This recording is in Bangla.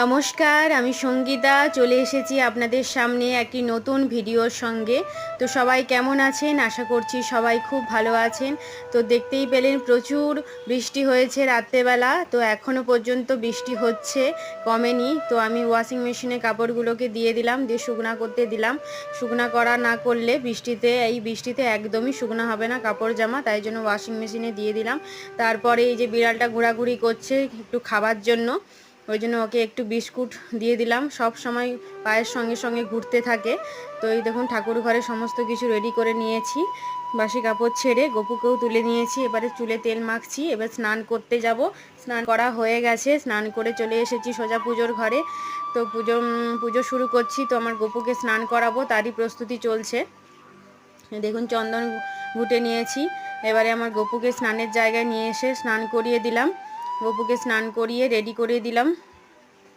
নমস্কার, আমি সঙ্গীতা চলে এসেছি আপনাদের সামনে একটি নতুন ভিডিওর সঙ্গে। তো সবাই কেমন আছেন? আশা করছি সবাই খুব ভালো আছেন। তো দেখতেই পেলেন প্রচুর বৃষ্টি হয়েছে রাত্রেবেলা, তো এখনও পর্যন্ত বৃষ্টি হচ্ছে, কমেনি। তো আমি ওয়াশিং মেশিনে কাপড়গুলোকে দিয়ে দিলাম, দিয়ে শুকনা করতে দিলাম। শুকনা করা না করলে এই বৃষ্টিতে একদমই শুকনা হবে না কাপড় জামা, তাই জন্য ওয়াশিং মেশিনে দিয়ে দিলাম। তারপরে এই যে বিড়ালটা ঘোরাঘুরি করছে একটু খাবার জন্য, ওই জন্য ওকে একটু বিস্কুট দিয়ে দিলাম। সব সময় পায়ের সঙ্গে সঙ্গে ঘুরতে থাকে। তো এই দেখুন ঠাকুর ঘরে সমস্ত কিছু রেডি করে নিয়েছি, বাসি কাপড় ছেড়ে গপুকেও তুলে নিয়েছি। এবারে চুলে তেল মাখছি, এবার স্নান করতে যাব। স্নান করা হয়ে গেছে, স্নান করে চলে এসেছি সোজা পুজোর ঘরে। তো পুজো শুরু করছি। তো আমার গপুকে স্নান করাবো, তারই প্রস্তুতি চলছে। দেখুন চন্দন ঘুটে নিয়েছি। এবারে আমার গপুকে স্নানের জায়গায় নিয়ে এসে স্নান করিয়ে দিলাম। গপুকে স্নান করিয়ে রেডি করে দিলাম।